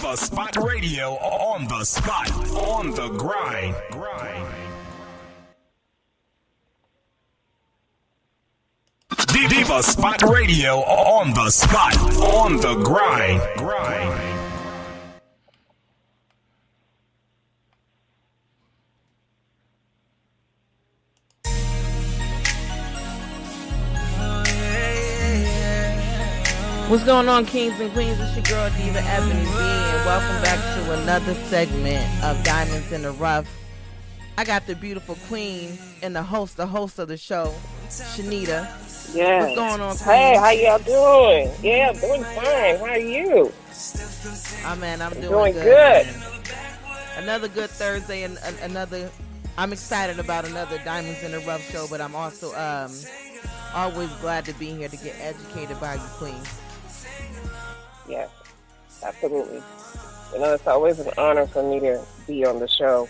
Diva Spot Radio, on the spot, on the grind. Diva Spot Radio, on the spot, on the grind. What's going on, kings and queens? It's your girl Diva Ebony B, and welcome back to another segment of Diamonds in the Rough. I got the beautiful queen and the host of the show, Shanita. Yeah. What's going on, queen? Hey, how y'all doing? Yeah, I'm doing fine. How are you? Oh man, I'm doing good. good. Another good Thursday, and another. I'm excited about another Diamonds in the Rough show, but I'm also always glad to be here to get educated by you, queen. Yes, absolutely. You know, it's always an honor for me to be on the show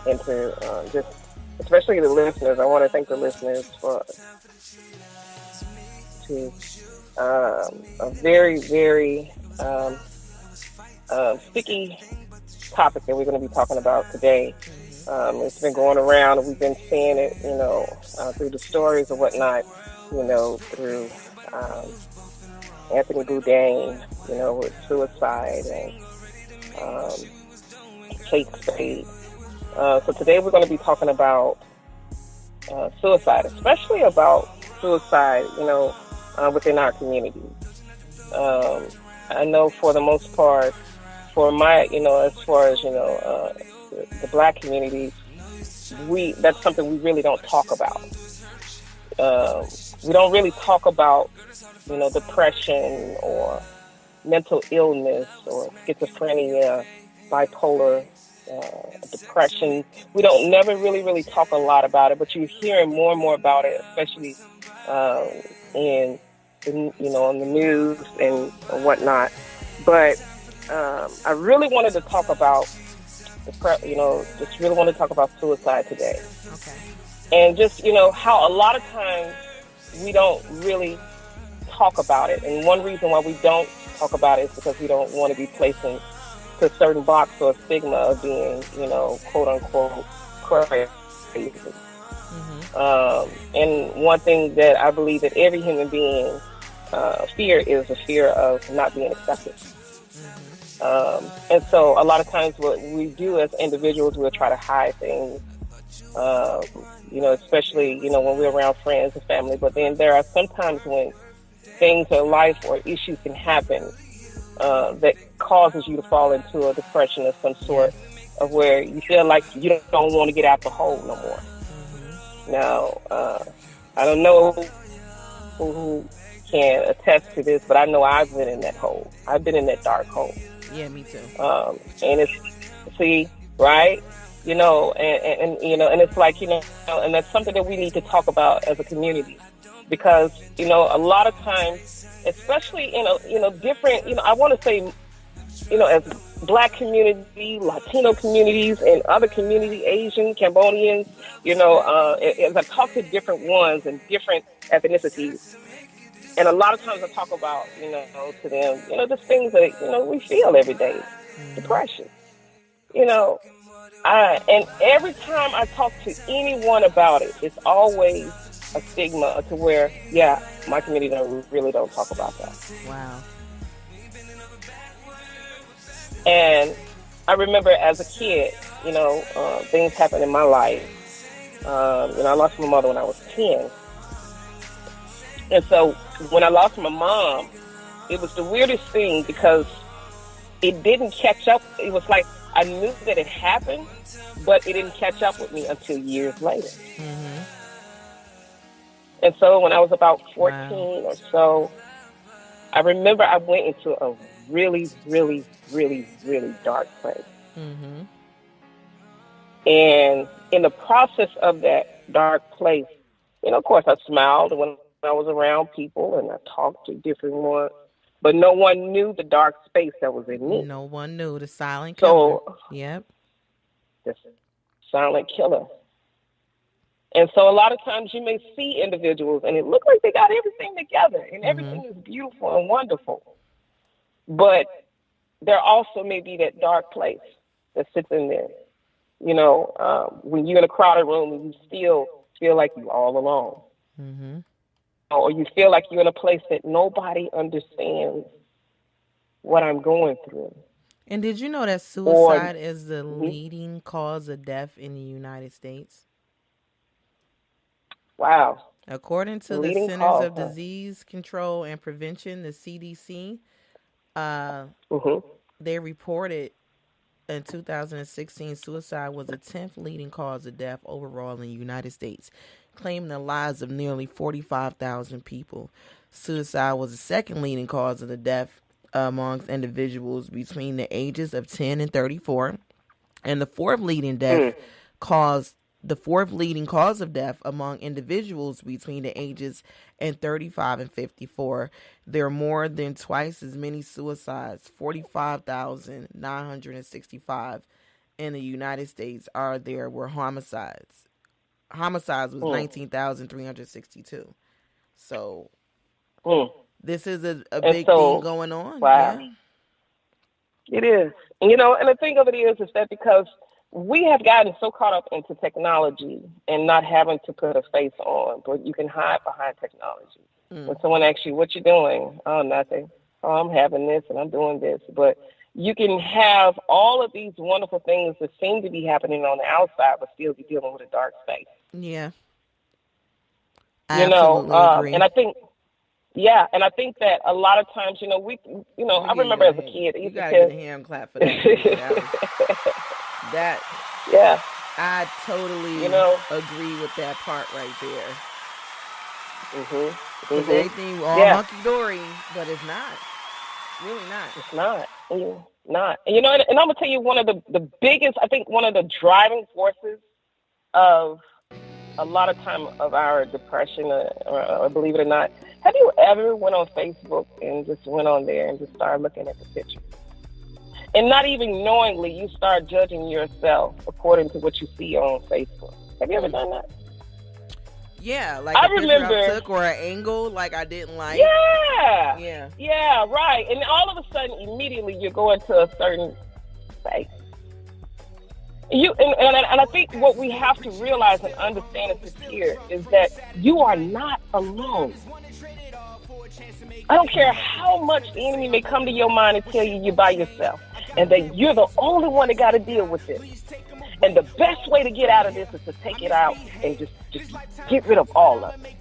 and to just, especially the listeners. I want to thank the listeners for a very, very sticky topic that we're going to be talking about today. It's been going around, and we've been seeing it, you know, through the stories and whatnot, you know, through Anthony Bourdain, you know, with suicide and Kate Spade. So today we're going to be talking about suicide, especially about suicide, you know, within our community. I know for the most part, for my, you know, as far as, you know, the black community, that's something we really don't talk about. We don't really talk about, you know, depression or mental illness or schizophrenia, bipolar, depression. We don't never really talk a lot about it, but you're hearing more and more about it, especially in you know, on the news and whatnot. But I really wanted to talk about just really want to talk about suicide today. Okay. And just, you know, how a lot of times we don't really talk about it. And one reason why we don't talk about it is because we don't want to be placed into a certain box or a stigma of being, you know, quote unquote, crazy. Mm-hmm. And one thing that I believe that every human being fear is the fear of not being accepted. And so a lot of times what we do as individuals, we'll try to hide things, you know, especially, you know, when we're around friends and family. But then there are sometimes when things in life or issues can happen that causes you to fall into a depression of some sort, of where you feel like you don't want to get out the hole no more. Mm-hmm. Now, I don't know who can attest to this, but I know I've been in that hole. I've been in that dark hole. Yeah, me too. And it's, right? You know, and you know, and it's like, you know, and that's something that we need to talk about as a community, because, you know, a lot of times, especially in a, you know, different, you know, I want to say, you know, as black community, Latino communities, and other community, Asian, Cambodians, you know, as I talk to different ones and different ethnicities. And a lot of times I talk about, you know, to them, you know, just things that, you know, we feel every day. Depression. You know, and every time I talk to anyone about it, it's always a stigma to where, yeah, my community really don't talk about that. Wow. And I remember as a kid, you know, things happened in my life. You know, I lost my mother when I was 10. And so when I lost my mom, it was the weirdest thing because it didn't catch up. It was like I knew that it happened, but it didn't catch up with me until years later. Mm-hmm. And so when I was about 14 or so, I remember I went into a really, really, really, really dark place. Mm-hmm. And in the process of that dark place, you know, of course, I smiled when I was around people and I talked to different ones, but no one knew the dark space that was in me. No one knew the silent killer. So, yep. The silent killer. And so a lot of times you may see individuals and it looks like they got everything together and everything is beautiful and wonderful. But there also may be that dark place that sits in there. You know, when you're in a crowded room and you still feel like you're all alone. Mm-hmm. Or you feel like you're in a place that nobody understands what I'm going through. And did you know that suicide is the leading cause of death in the United States? Wow. According to the Centers of Disease Control and Prevention, the CDC, they reported in 2016 suicide was the 10th leading cause of death overall in the United States, claiming the lives of nearly 45,000 people. Suicide was the second leading cause of the death amongst individuals between the ages of 10 and 34, and the fourth leading cause of death among individuals between the ages of 35 and 54. There are more than twice as many suicides, 45,965 in the United States were homicides. Homicides was 19,362. So this is a big thing going on. Wow. Yeah. It is. And, you know, and the thing of it is that because we have gotten so caught up into technology and not having to put a face on, but you can hide behind technology. When someone asks you, what you doing? Oh, nothing. Oh, I'm having this and I'm doing this. But you can have all of these wonderful things that seem to be happening on the outside, but still be dealing with a dark space. Yeah. I absolutely agree. And I think that a lot of times, I remember as a kid, you gotta get a hand clap for that. Yeah. I totally agree with that part right there. Because everything all hunky-dory, but it's not. Really not. It's not. It's not. And, and I'm going to tell you one of the biggest, I think one of the driving forces of a lot of time of our depression, or believe it or not, have you ever went on Facebook and just went on there and just started looking at the pictures? And not even knowingly, you start judging yourself according to what you see on Facebook. Have you ever done that? Yeah, like I remember I took or an angle like I didn't like. Yeah, right. And all of a sudden, immediately you're going to a certain space. And I think what we have to realize and understand at this here is that you are not alone. I don't care how much the enemy may come to your mind and tell you you're by yourself and that you're the only one that got to deal with this. And the best way to get out of this is to take it out and just get rid of all of it.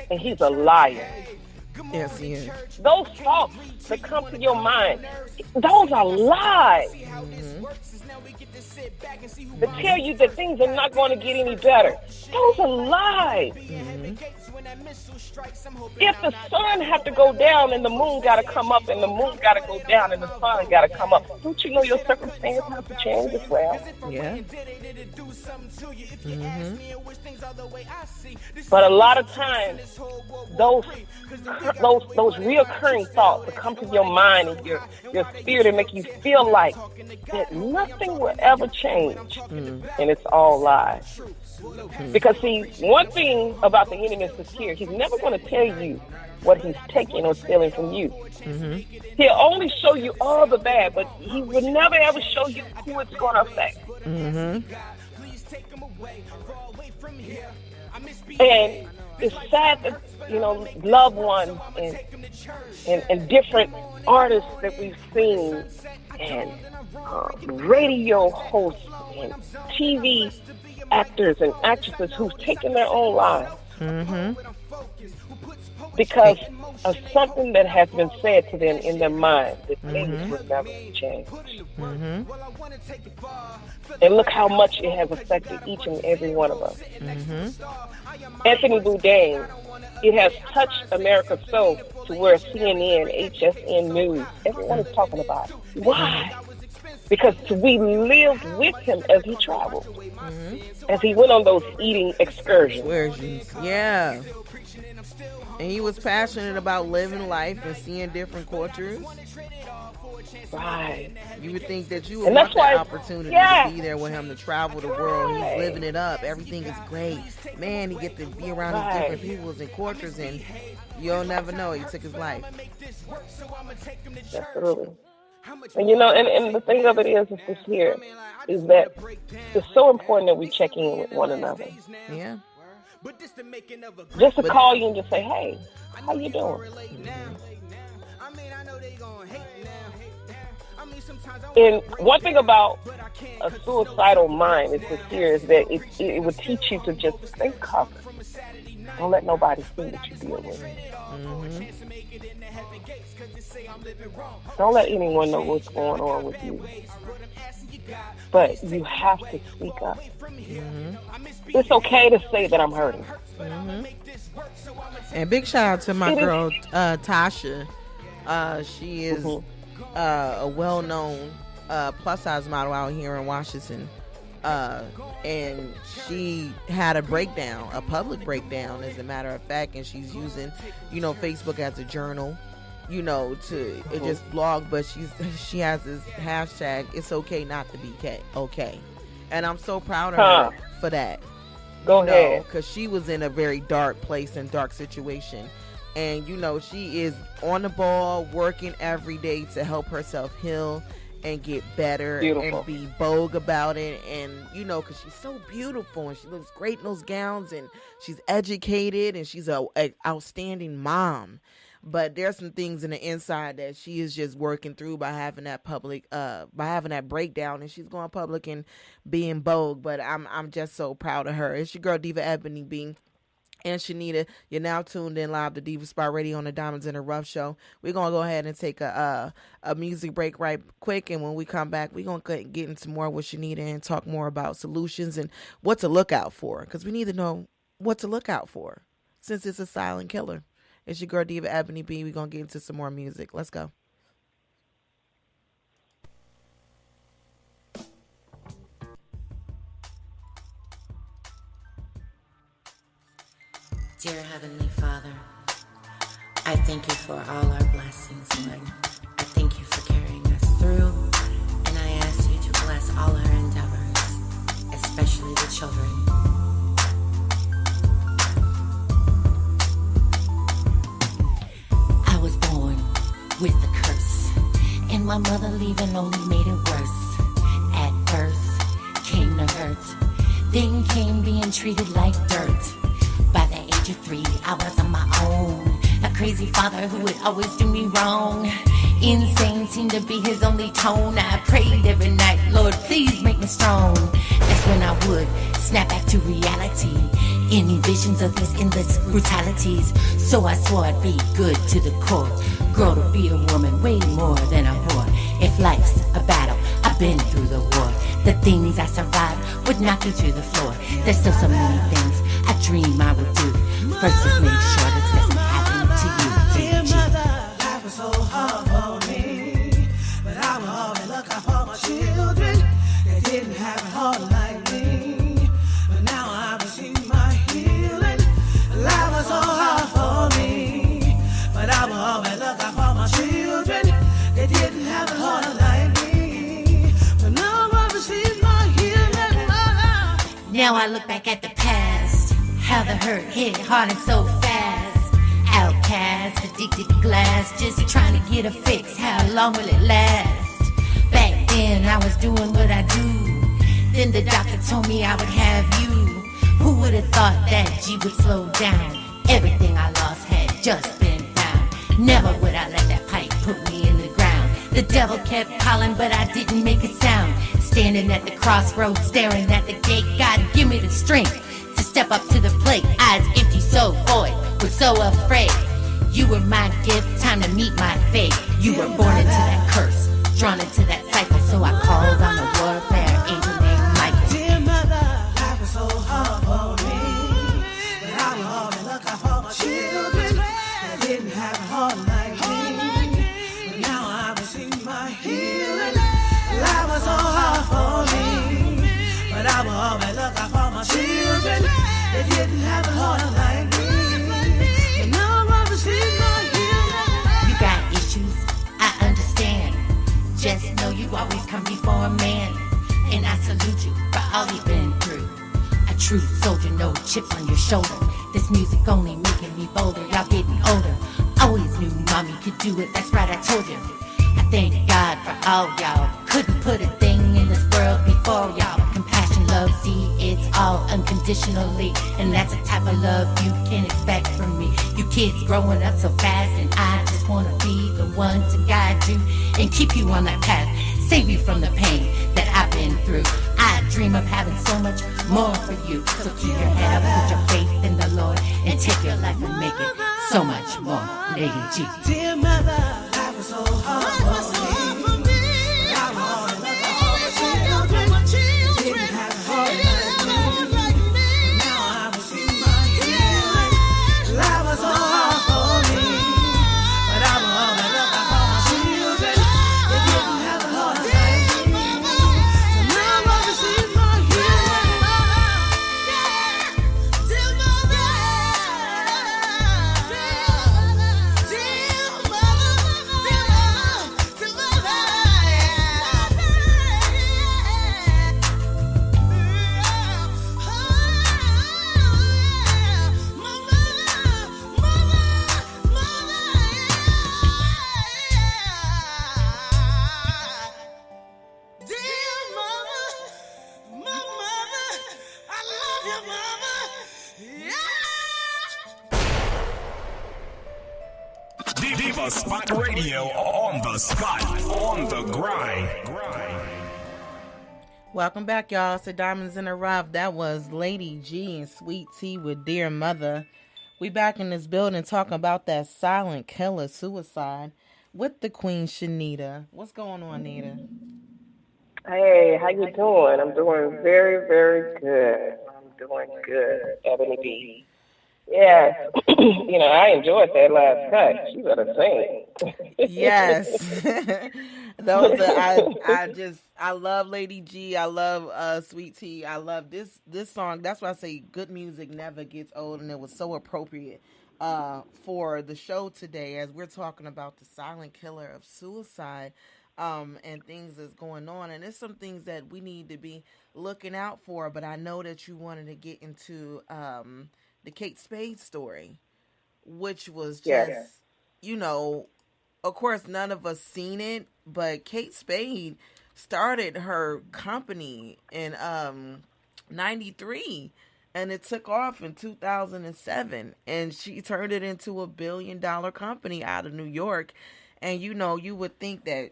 And he's a liar. Yes, he is. Those thoughts that come to your mind, those are lies. That tell you that things are not going to get any better. Those are lies. If the sun have to go down and the moon got to come up and the moon got to go down and the sun got to come up, don't you know your circumstance has to change as well? Yeah. But a lot of times, those reoccurring thoughts that come to your mind and your spirit and make you feel like that nothing will ever change, and it's all lies. Because see, one thing about the enemy is here, he's never going to tell you what he's taking or stealing from you. He'll only show you all the bad, but he will never ever show you who it's going to affect. And it's sad that, loved ones and different artists that we've seen and radio hosts and TV actors and actresses who've taken their own lives because of something that has been said to them in their mind that things will never change. And look how much it has affected each and every one of us. Anthony Bourdain, it has touched America so to where CNN, HSN News, everyone is talking about it. Why? Because we lived with him as he traveled, as he went on those eating excursions. Yeah. And he was passionate about living life and seeing different cultures. Right. You would think that you would want that opportunity to be there with him, to travel the world. He's living it up. Everything is great. Man, he get to be around these different peoples and cultures, and you'll never know he took his life. Absolutely. And and the thing of it is this here, is that it's so important that we check in with one another. Yeah. Just to call you and just say, hey, how you doing? And one thing about a suicidal mind is that it would teach you to just stay covered. Don't let nobody see what you deal with. Mm-hmm. Don't let anyone know what's going on with you. But you have to speak up. Mm-hmm. It's okay to say that I'm hurting. Mm-hmm. And big shout out to my girl Tasha. She is a well-known plus size model out here in Washington. And she had a public breakdown, as a matter of fact, and she's using, Facebook as a journal, to just blog, but she has this hashtag, it's okay not to be okay. And I'm so proud of her for that. Go ahead. Because she was in a very dark place and dark situation. And, she is on the ball, working every day to help herself heal and get better. Beautiful. And be bold about it. And, because she's so beautiful and she looks great in those gowns and she's educated and she's an outstanding mom. But there's some things in the inside that she is just working through by having that breakdown, and she's going public and being bold. But I'm just so proud of her. It's your girl Diva Ebony B. And Shanita, you're now tuned in live to Diva Spot Radio on the Diamonds in the Rough show. We're going to go ahead and take a music break right quick. And when we come back, we're going to get into more with Shanita and talk more about solutions and what to look out for. Because we need to know what to look out for since it's a silent killer. It's your girl Diva Ebony B. We're going to get into some more music. Let's go. Dear Heavenly Father, I thank you for all our blessings, Lord. I thank you for carrying us through, and I ask you to bless all our endeavors, especially the children. I was born with a curse, and my mother leaving only made it worse. At first came the hurt, then came being treated like dirt. By the age of 3, I was on my own. A crazy father who would always do me wrong. Insane seemed to be his only tone. I prayed every night, Lord, please make me strong. That's when I would snap back to reality. Any visions of these endless brutalities. So I swore I'd be good to the core. Grow to be a woman, way more than a whore. If life's a battle, I've been through the war. The things I survived would knock you to the floor. There's still so many things I dream I would do. First is make sure this doesn't happen to you. Dear mother, life was so hard for me, but I will always look out for my children. They didn't have it hard like me, but now I receive my healing. Life was so hard for me, but I will always look out for my children. They didn't have it hard like me, but now I receive my healing. Now I look back at the past, how the hurt hit hard and so fast. Outcast, addicted to glass, just trying to get a fix. How long will it last? Back then I was doing what I do. Then the doctor told me I would have you. Who would have thought that G would slow down? Everything I lost had just been found. Never would I let that pipe put me in the ground. The devil kept calling, but I didn't make a sound. Standing at the crossroads, staring at the gate. God, give me the strength to step up to the plate. Eyes empty, so void, was so afraid. You were my gift, time to meet my fate. You were born into that curse, drawn into that cycle. So I called on the warfare angel named Michael. Dear mother, life was so hard for me, but I will always look out for my children. They didn't have it hard like me, but now I receive my healing. Life was so hard for me, but I will always look out for my children. They didn't have it hard like me, but now I receive my healing. You got issues, I understand. Just know you always come before a man. And I salute you for all you've been through. A true soldier, no chip on your shoulder. This music only making me bolder. Y'all getting older. Always knew mommy could do it, that's right, I told you. I thank God for all y'all. Couldn't put a thing in this world before y'all. Compassion, love, see, it's all unconditionally. And that's the type of love you can expect from me. You kids growing up so fast, and I just wanna be the one to guide you and keep you on that path. Save you from the pain that I've been through. I dream of having so much more for you. So keep your head up, put your faith in the Lord, and take your life and make it so much more. Lady G. Dear mother, life was so hard for me. But I was looking for my children. Didn't have a heart like me. Now I receive my healing. Life was so hard for me. But I was looking for my children. They didn't have a heart like me. So now I receive my healing. Dear mother, Diva Spot Radio on the spot, on the grind. Welcome back, y'all, to Diamonds in the Rough. That was Lady G and Sweet Tea with Dear Mother. We back in this building talking about that silent killer suicide with the Queen Shanita. What's going on, Nita? Hey, how you doing? I'm doing very, very good. I'm doing good, Ebony B. Yes, I enjoyed that last cut. You better sing. Yes. Those I love Lady G. I love Sweet Tea. I love this song. That's why I say good music never gets old, and it was so appropriate for the show today as we're talking about the silent killer of suicide and things that's going on. And there's some things that we need to be looking out for, but I know that you wanted to get into the Kate Spade story, which was just, of course, none of us seen it, but Kate Spade started her company in 93, and it took off in 2007, and she turned it into $1 billion company out of New York. And, you would think that,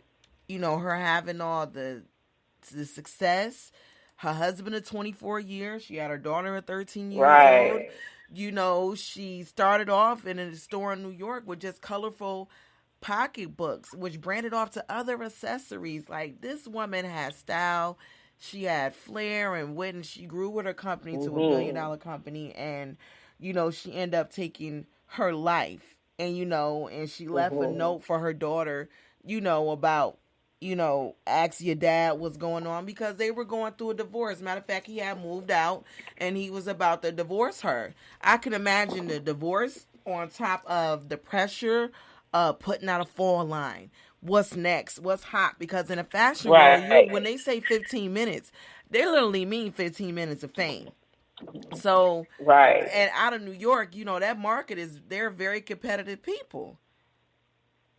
her having all the success, her husband of 24 years, she had her daughter at 13 years old. She started off in a store in New York with just colorful pocketbooks, which branded off to other accessories. Like, this woman had style. She had flair and wit, and she grew with her company to $1 billion company. And, she ended up taking her life. And, and she left a note for her daughter, about, ask your dad what's going on, because they were going through a divorce. Matter of fact, he had moved out and he was about to divorce her. I can imagine the divorce on top of the pressure of putting out a fall line. What's next? What's hot? Because in a fashion world, when they say 15 minutes, they literally mean 15 minutes of fame. So, and out of New York, that market they're very competitive people.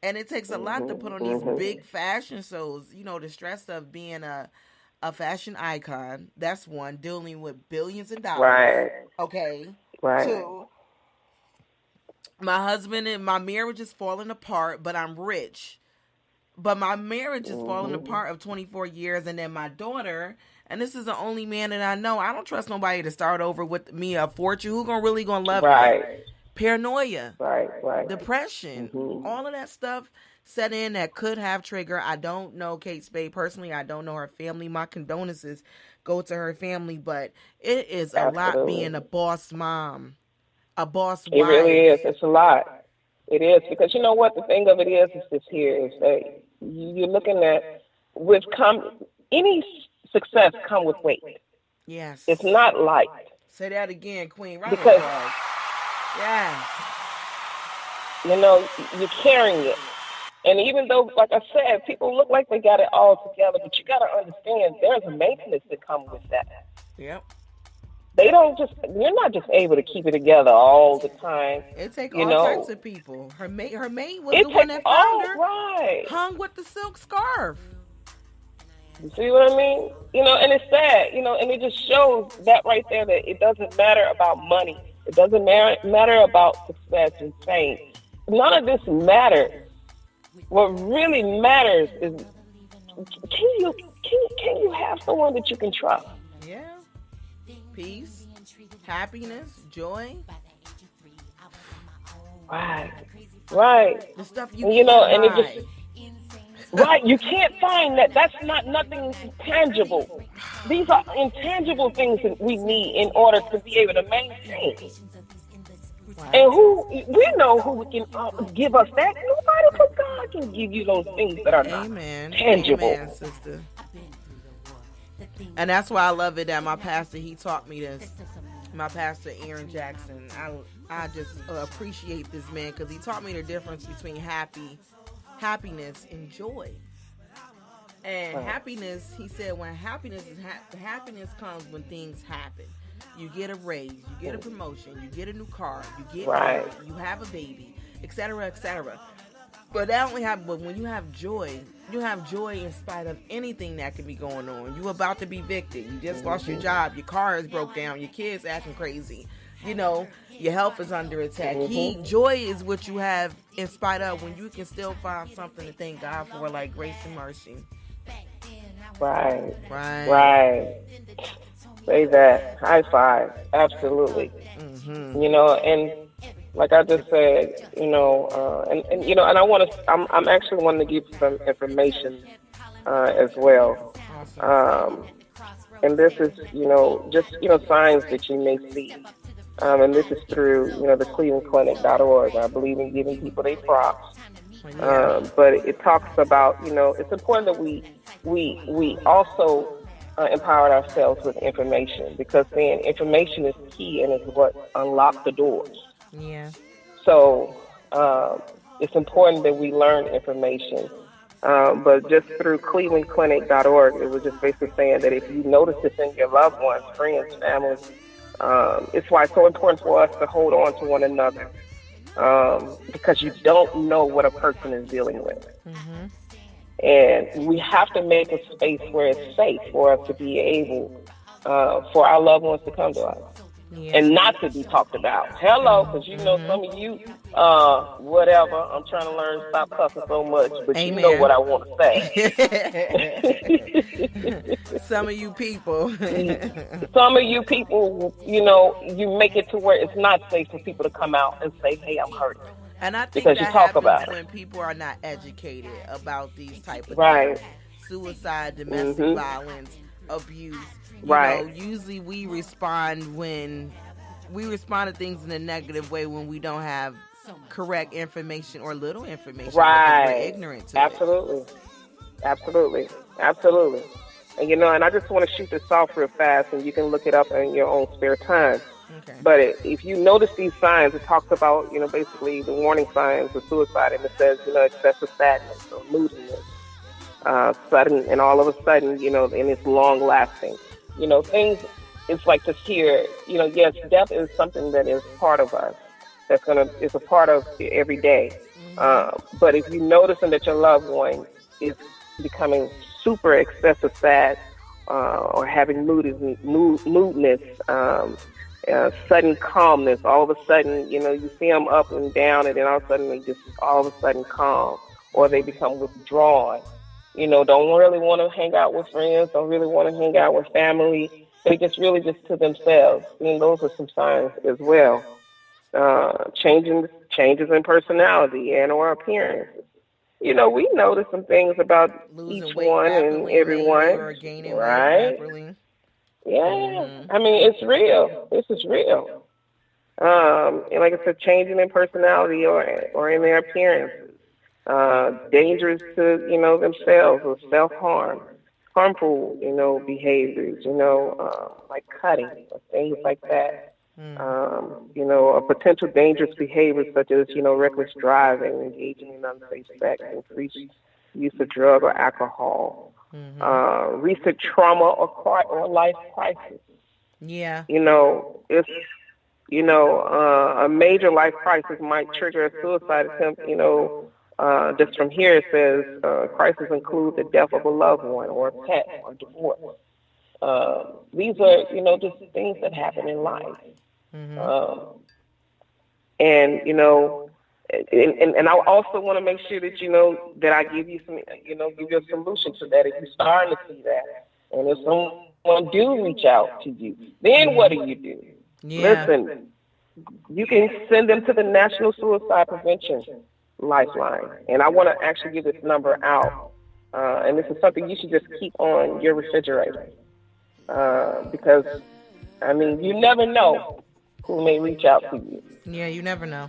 And it takes a lot to put on these big fashion shows, the stress of being a fashion icon. That's one, dealing with billions of dollars. Right. Okay. Right. Two, my husband and my marriage is falling apart, but I'm rich. But my marriage is falling apart of 24 years. And then my daughter, and this is the only man that I know, I don't trust nobody to start over with me a fortune. Who really gonna love me? Paranoia, depression, all of that stuff set in that could have triggered. I don't know Kate Spade personally. I don't know her family. My condolences go to her family, but it is a lot being a boss mom, a boss wife. It really is. It's a lot. It is, because you know what the thing of it is this here is that you're looking at any success come with weight. Yes, it's not light. Say that again, Queen. Right, because. Yeah. You're carrying it. And even though, like I said, people look like they got it all together, but you got to understand there's a maintenance that comes with that. Yep. You're not just able to keep it together all the time. It takes all types of people. Her maid was the one that found her. Right. hung with the silk scarf. You see what I mean? You know, and it's sad, you know, and it just shows that right there that it doesn't matter about money. It doesn't matter about success and fame. None of this matters. What really matters is can you have someone that you can trust? Yeah. Peace, happiness, joy. Right. The stuff you know, can't and it buy. just right. You can't find that. That's not nothing tangible. These are intangible things that we need in order to be able to maintain. Wow. And we know who can give us that. Nobody but God can give you those things that are not tangible. Amen, sister. And that's why I love it that my pastor, he taught me this. My pastor, Aaron Jackson. I just appreciate this man because he taught me the difference between happiness and joy. And happiness, he said, when happiness comes when things happen. You get a raise, you get a promotion, you get a new car, you get married, you have a baby, etc., etc. But that only happens. But when you have joy in spite of anything that can be going on. You about to be evicted. You just lost your job. Your car is broke down. Your kids acting crazy. You know, your health is under attack. Joy is what you have in spite of, when you can still find something to thank God for, like grace and mercy. Right. Say that. High five. Absolutely. You know, and like I just said, you know, and you know, and I'm actually wanting to give some information as well. And this is, you know, just, you know, signs that you may see. And this is through, you know, the clevelandclinic.org. I believe in giving people their props. But it talks about, you know, it's important that we also empowered ourselves with information, because then information is key and is what unlocks the doors. Yeah. So it's important that we learn information. But just through clevelandclinic.org, it was just basically saying that if you notice this in your loved ones, friends, family, it's why it's so important for us to hold on to one another, because you don't know what a person is dealing with. And we have to make a space where it's safe for us to be able, for our loved ones to come to us. And not to be talked about. Hello, because you know some of you, whatever, I'm trying to learn to stop cussing so much, but you know what I want to say. Some of you people, you know, you make it to where it's not safe for people to come out and say, hey, I'm hurting. And I think because that you talk happens about when people are not educated about these type of things. Suicide, domestic violence, abuse. You know, usually we respond to things in a negative way when we don't have correct information or little information. Because we're ignorant to it. Absolutely. And you know, and I just want to shoot this off real fast, and you can look it up in your own spare time. Okay. But if you notice these signs, it talks about, you know, basically the warning signs of suicide, and it says, you know, excessive sadness or moodiness, sudden, and all of a sudden, you know, and it's long lasting. You know, things, it's like this here, you know, yes, death is something that is part of us. It's a part of every day. But if you noticing that your loved one is becoming super excessive sad, or having moodiness, sudden calmness, all of a sudden, you know, you see them up and down, and then all of a sudden they just all of a sudden calm, or they become withdrawn. You know, don't really want to hang out with friends, don't really want to hang out with family. They just really just to themselves. And those are some signs as well. Changes in personality and or appearance. You know, we notice some things about each one and everyone. Right? Yeah. I mean, it's real. This is real. And like I said, changing in personality or in their appearance. Dangerous to, you know, themselves, or self-harm, harmful, you know, behaviors, you know, like cutting or things like that. You know, a potential dangerous behavior such as, you know, reckless driving, engaging in unsafe sex, increased use of drug or alcohol, recent trauma or life crisis. Yeah. You know, it's, you know, a major life crisis might trigger a suicide attempt, you know, Just from here, it says crises include the death of a loved one or a pet or divorce. These are, just things that happen in life. And, and I also want to make sure that, that I give you some, give you a solution to that. If you're starting to see that, and if someone do reach out to you, then what do you do? Yeah. Listen, you can send them to the National Suicide Prevention Lifeline. And I want to actually give this number out. And this is something you should just keep on your refrigerator. Because, you never know who may reach out to you. Yeah, you never know.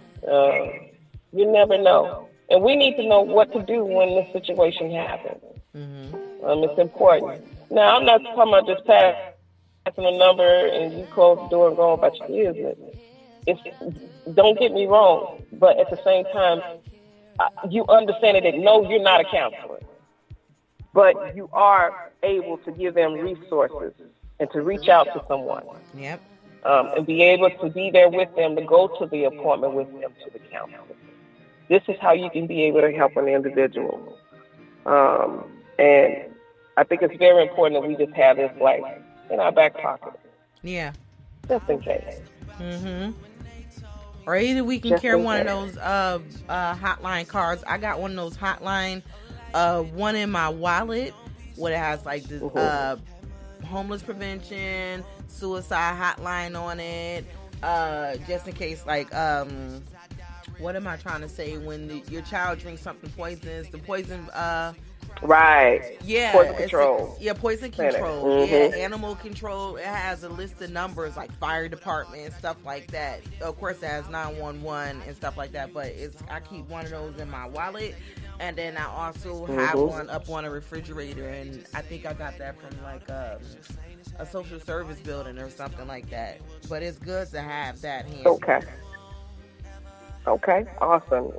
You never know. And we need to know what to do when this situation happens. It's important. Now, I'm not talking about just passing a number and you close the door and go about your business. Don't get me wrong, but at the same time, you understand that no, you're not a counselor. But you are able to give them resources and to reach out to someone. Yep. And be able to be there with them, to go to the appointment with them, to the counselor. This is how you can be able to help an individual. And I think it's very important that we just have this, in our back pocket. Yeah. Just in case. Or either we can Just carry in one of case. those hotline cards. I got one of those hotline, one in my wallet, what it has this homeless prevention, suicide hotline on it, just in case, what am I trying to say? When your child drinks something poisonous, the poison, Right. yeah, Poison control. Poison Clinic. control, yeah, animal control. It has a list of numbers like fire department and stuff like that. Of course, it has 911 and stuff like that. But I keep one of those in my wallet, and then I also have one up on a refrigerator, and I think I got that from a social service building or something like that. But it's good to have that handy. Okay, awesome.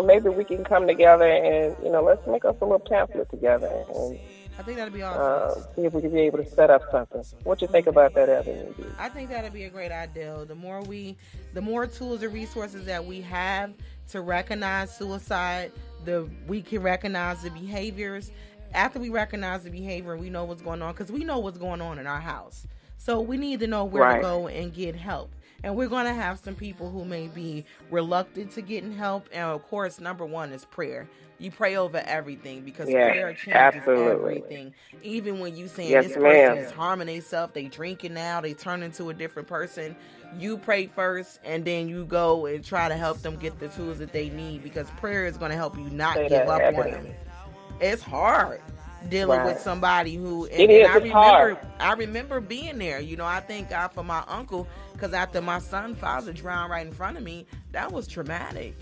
Maybe we can come together and, let's make us a little pamphlet together and I think that'd be awesome. see if we can be able to set up something. What you think about that, Evan? I think that'd be a great idea. The more tools and resources that we have to recognize suicide, we can recognize the behaviors. After we recognize the behavior and we know what's going on, because we know what's going on in our house. So we need to know where to go and get help. And we're going to have some people who may be reluctant to getting help. And, of course, number one is prayer. You pray over everything because prayer changes everything. Even when you saying this person is harming themselves, they drinking now, they turn into a different person. You pray first, and then you go and try to help them get the tools that they need, because prayer is going to help you not give up on them. It's hard dealing with somebody who, I remember being there. I thank God for my uncle, because after my son's father drowned right in front of me, that was traumatic.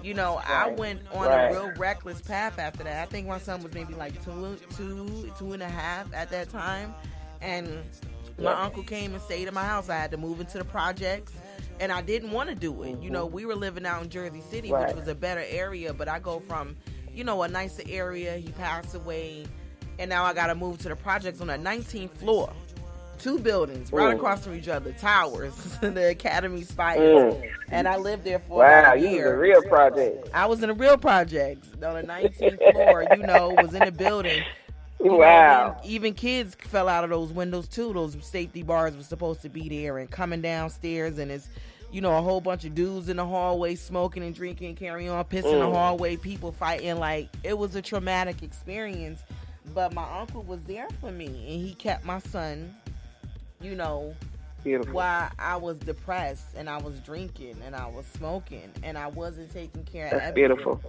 I went on a real reckless path after that. I think my son was maybe two and a half at that time, and my uncle came and stayed at my house. I had to move into the projects, and I didn't want to do it. We were living out in Jersey City, which was a better area, but I go from a nicer area. He passed away, and now I got to move to the projects on the 19th floor. 2 buildings right across from each other, towers, the Academy Spires, and I lived there for about a year. You was a real project. I was in a real project on the 19th floor. Was in a building. Even kids fell out of those windows too. Those safety bars were supposed to be there, and coming downstairs, and it's a whole bunch of dudes in the hallway smoking and drinking, carrying on, pissing in the hallway, people fighting. It was a traumatic experience. But my uncle was there for me, and he kept my son. Beautiful. While I was depressed and I was drinking and I was smoking and I wasn't taking care of everything. Beautiful.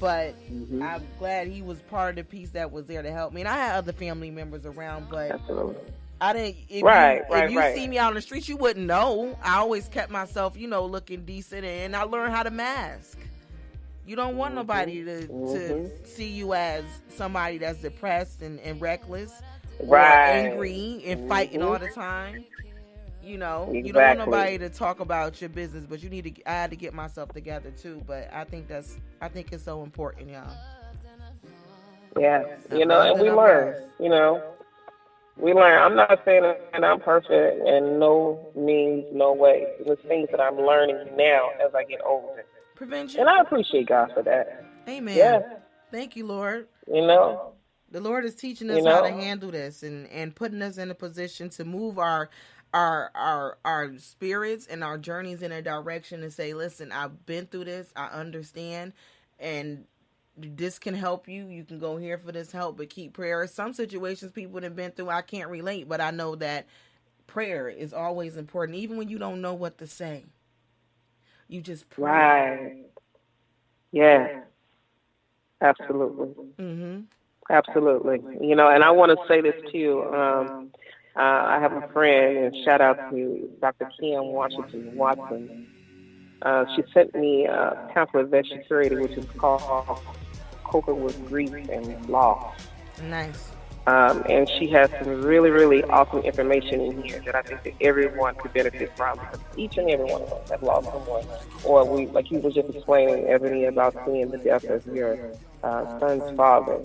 But I'm glad he was part of the piece that was there to help me. And I had other family members around, but absolutely. I didn't. If you see me out on the streets, you wouldn't know. I always kept myself, looking decent, and I learned how to mask. You don't want nobody to see you as somebody that's depressed and reckless. Or angry and fighting all the time. You don't want nobody to talk about your business, but I had to get myself together too. But I think it's so important, y'all. Yeah, and we learn. We learn. I'm not saying that I'm perfect, and no means, no way. There's things that I'm learning now as I get older. prevention. And I appreciate God for that. Amen. Yeah. Thank you, Lord. You know, The Lord is teaching us how to handle this and putting us in a position to move our spirits and our journeys in a direction and say, listen, I've been through this. I understand. And this can help you. You can go here for this help, but keep prayer. Some situations people have been through, I can't relate, but I know that prayer is always important. Even when you don't know what to say, you just pray. right. Yeah, absolutely. Mm-hmm. Absolutely. You know, and I want to say this too. I have a friend, and shout out to Dr. Kim Washington Watson. She sent me a pamphlet that she created, which is called Coping with Grief and Loss. Nice. And she has some really, really awesome information in here that I think that everyone could benefit from. Each and every one of us have lost someone. Or we, like you were just explaining, Ebony, about seeing the death of your son's father.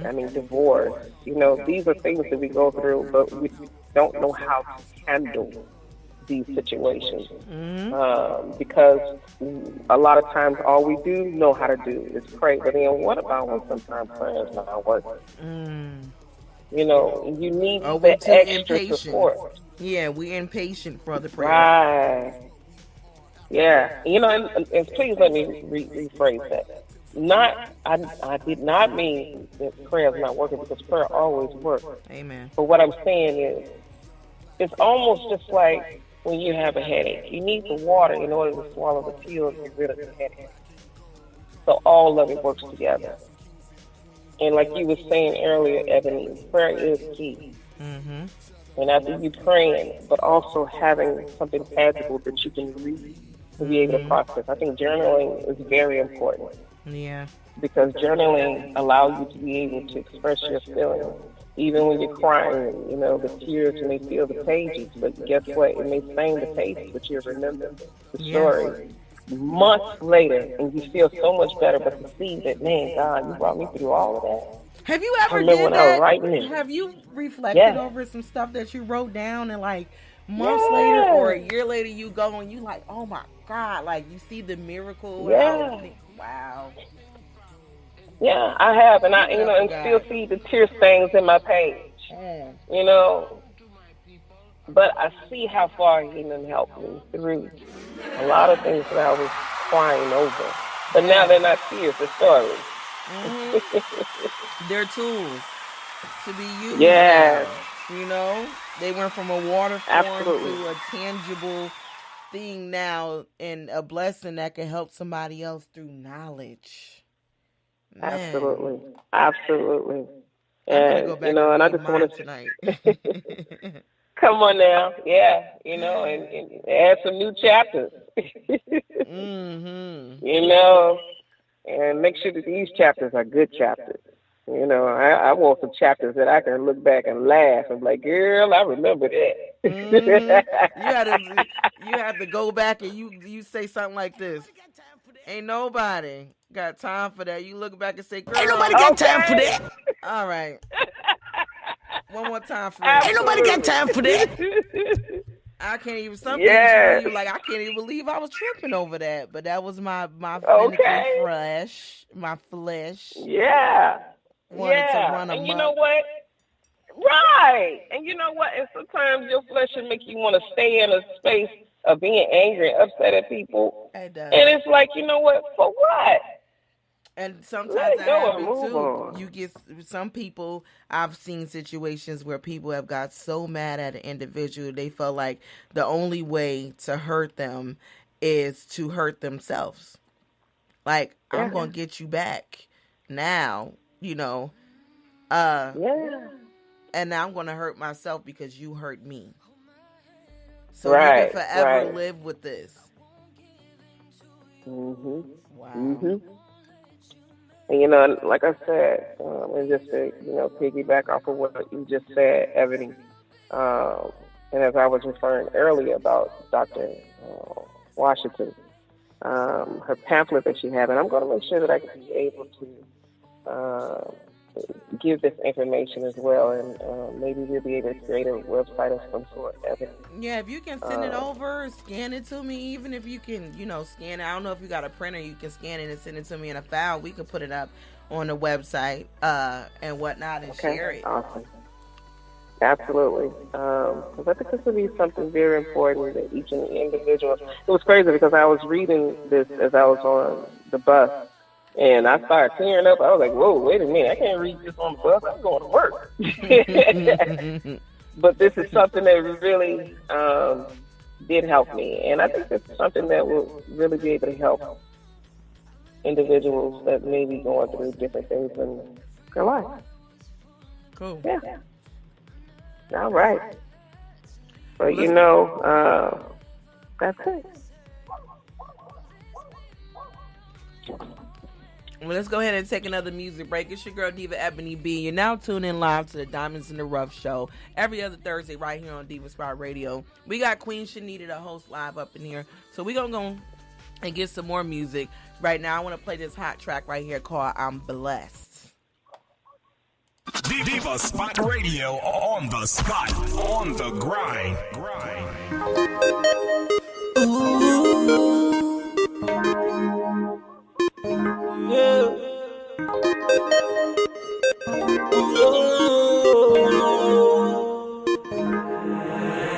I mean, divorce. You know, these are things that we go through, but we don't know how to handle these situations. Because a lot of times all we do know how to do is pray. But then what about when sometimes prayer is not working? You know, you need the extra support. Yeah, we're impatient for the prayer. Right. Yeah. You know, and please let me rephrase that. I did not mean that prayer is not working, because prayer always works. Amen. But what I'm saying is, it's almost just like when you have a headache. You need the water in order to swallow the pill and get rid of the headache. So all of it works together. And like you were saying earlier, Ebony, prayer is key. And after you praying, but also having something tangible that you can read to be able to process. I think journaling is very important. Yeah. Because journaling allows you to be able to express your feelings. Even when you're crying, you know, the tears may fill the pages, but guess what? It may stain the pages, but you'll remember the story. Months later, and you feel so much better, but to see that, man, God, you brought me through all of that. Have you ever remember did when that? I was writing it. Have you reflected over some stuff that you wrote down, and like months later or a year later you go and you like, oh my God, like you see the miracle? Wow. Yeah, I have, and I, you know, and still see the tear stains in my page. You know, but I see how far He done helped me through a lot of things that I was crying over. But now they're not tears, they're stories. They're tools to be used. Yes. Now, you know, they went from a water form to a tangible thing now, and a blessing that can help somebody else through knowledge. Man. Absolutely. And you know, and I just want to tonight. Come on now, you know, and add some new chapters. You know, and make sure that these chapters are good chapters. You know, I want some chapters that I can look back and laugh and be like, girl, I remember that. You have to go back and you say something like this. Ain't nobody got time for that. You look back and say, girl, ain't nobody got time for that. All right. One more time for that. Ain't nobody got time for that. I can't even, some things you like, I can't even believe I was tripping over that. But that was my finicky flesh. My flesh. Yeah. Wanted to run and amok. you know what? Right. And you know what? And sometimes your flesh will make you want to stay in a space of being angry and upset at people. And it's like, you know what? For what? And sometimes that happens too. You get some people, I've seen situations where people have got so mad at an individual, they felt like the only way to hurt them is to hurt themselves. Like, I'm going to get you back now, you know. And now I'm going to hurt myself because you hurt me. So you can forever live with this. Wow. And, you know, like I said, and just to, you know, piggyback off of what you just said, Ebony, and as I was referring earlier about Dr. Washington, her pamphlet that she had, and I'm going to make sure that I can be able to give this information as well, and maybe we'll be able to create a website of some sort. Yeah, if you can send it over, scan it to me. Even if you can, scan it. I don't know if you got a printer, you can scan it and send it to me in a file. We could put it up on the website and whatnot and share it. Awesome. Absolutely. Because I think this would be something very important that each individual. It was crazy because I was reading this as I was on the bus, and I started tearing up. I was like, whoa, wait a minute. I can't read this on the bus. I'm going to work. But this is something that really did help me. And I think it's something that will really be able to help individuals that may be going through different things in their life. Cool. Yeah. All right. So, that's it. Well, let's go ahead and take another music break. It's your girl, Diva Ebony B. You're now tuned in live to the Diamonds in the Rough show every other Thursday right here on Diva Spot Radio. We got Queen Shanita, the host, live up in here. So we're going to go and get some more music. Right now, I want to play this hot track right here called I'm Blessed. Diva Spot Radio, on the spot, on the grind.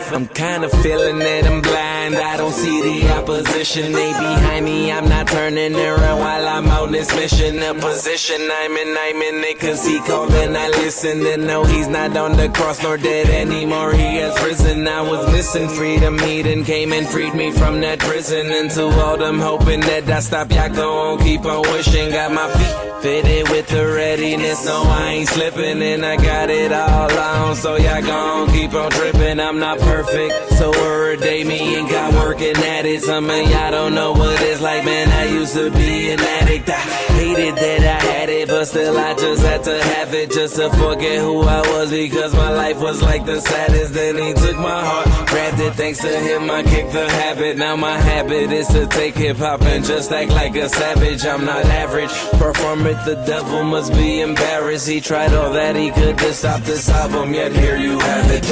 I'm kinda feeling that I'm blind. I don't see the opposition. They behind me, I'm not turning around while I'm on this mission. The position I'm in it, cause he called and I listened. And no, he's not on the cross nor dead anymore. He has risen. I was missing freedom. He then came and freed me from that prison. And to all them hoping that I stop, y'all gon' keep on wishing. Got my feet fitted with the readiness, so I ain't slipping. And I got it all on, so y'all gon' keep on tripping. I'm not perfect, so every day me and God working at it. Some of y'all don't know what it's like, man. I used to be an addict. I hated that I had it, but still I just had to have it just to forget who I was, because my life was like the saddest. Then he took my heart, grabbed it. Thanks to him, I kicked the habit. Now my habit is to take hip hop and just act like a savage. I'm not average. Perform it, the devil must be embarrassed. He tried all that he could to stop this album, yet here you have it.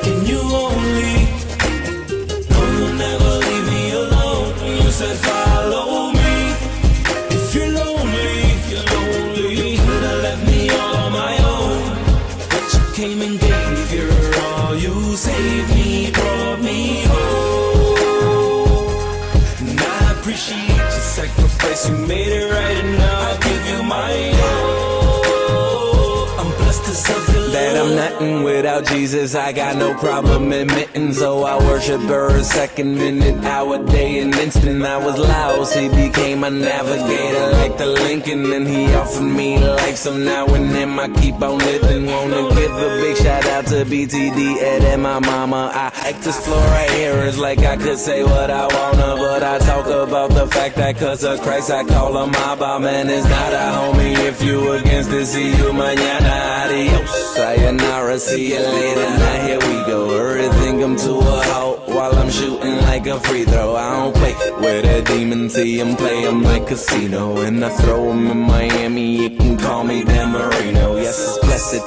Can you only? No, you'll never leave me alone. You said follow me. If you're lonely, you could've left me all on my own. But you came and gave your all. You saved me, brought me home. And I appreciate your sacrifice. You made it right, and now I give you my all. I'm blessed to serve you. That I'm nothing without Jesus, I got no problem admitting. So I worship her a second, minute, hour, day, and instant. I was lost, he became my navigator like the Lincoln. And he offered me life, so now and then I keep on living. Wanna give a big shout out to BTD, Ed, and my mama. I act this floor right here, it's like I could say what I wanna, but I talk about the fact that cause of Christ I call him my Bob. Man, it's not a homie, if you against it, see you mañana, adios. Sayonara, see you later, now here we go. Everything come to a halt while I'm shooting like a free throw. I don't play with a demon, see him play him like casino. And I throw him in Miami, you can call me Dan Marino. Yes, it's blessed,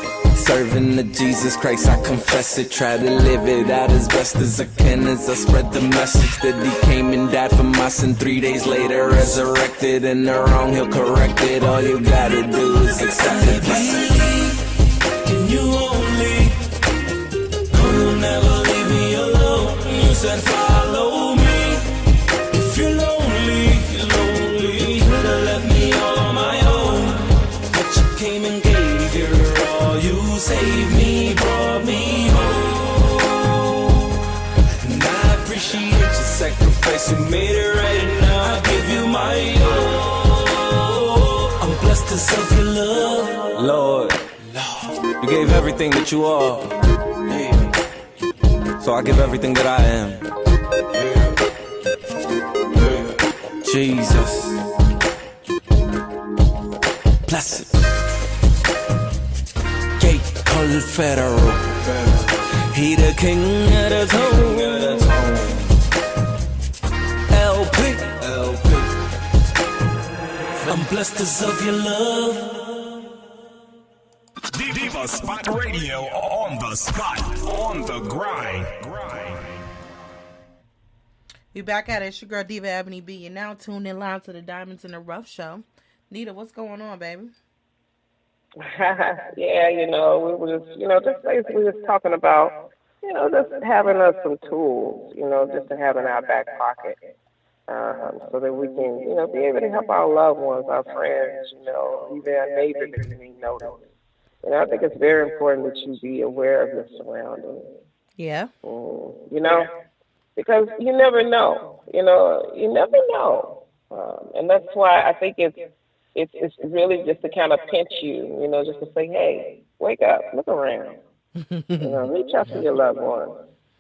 serving to Jesus Christ, I confess it. Try to live it out as best as I can as I spread the message that he came and died for my sin. 3 days later, resurrected, and the wrong, he'll correct it. All you gotta do is accept it. Blessed. Can you only? No, you'll never leave me alone. You said follow me. If you're lonely, you could've left me all on my own. But you came and gave your all. You saved me, brought me home. And I appreciate your sacrifice. You made it right, and now I give you my all. I'm blessed to serve your love, Lord. You gave everything that you are, so I give everything that I am. Jesus, blessed. Gate Confederal, he the king of the tone. LP, I'm blessed to serve your love. the spot radio, on the spot, on the grind. We back at it. It's your girl Diva Ebony B. You're now tuned in live to the Diamonds in the Rough show. Nita, what's going on, baby? Yeah, we were just, just basically just talking about, just having us some tools, just to have in our back pocket, so that we can, be able to help our loved ones, our friends, even our neighbors that we need notice. I think it's very important that you be aware of your surroundings. Yeah. Because you never know, you never know. And that's why I think it's really just to kind of pinch you, just to say, hey, wake up, look around, reach out to your loved ones.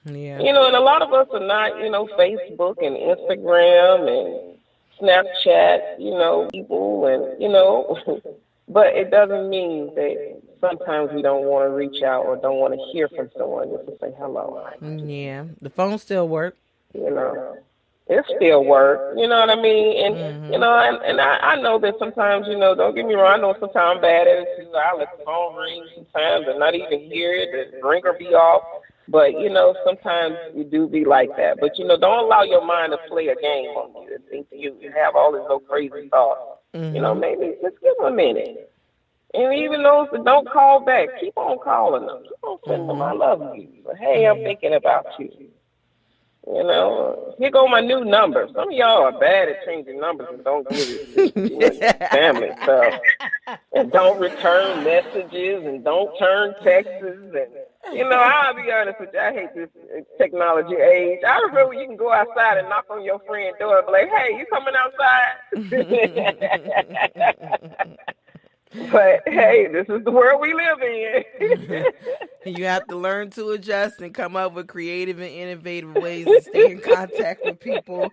Yeah. And a lot of us are not, Facebook and Instagram and Snapchat, people and, but it doesn't mean that sometimes we don't want to reach out or don't want to hear from someone just to say hello. Yeah. The phone still work. It still works, you know what I mean? And, and I know that sometimes, don't get me wrong, I know sometimes I'm bad at it too. I let the phone ring sometimes and not even hear it, the ringer be off. But, sometimes you do be like that. But, don't allow your mind to play a game on you and think you have all these little crazy thoughts. Maybe just give them a minute. And even those that don't call back, keep on calling them. Keep on sending them, I love you. But, hey, I'm thinking about you. Here go my new number. Some of y'all are bad at changing numbers and don't give it to your family stuff. And don't return messages and don't turn texts. And, I'll be honest with you, I hate this technology age. I remember you can go outside and knock on your friend's door and be like, hey, you coming outside? But, hey, this is the world we live in. You have to learn to adjust and come up with creative and innovative ways to stay in contact with people.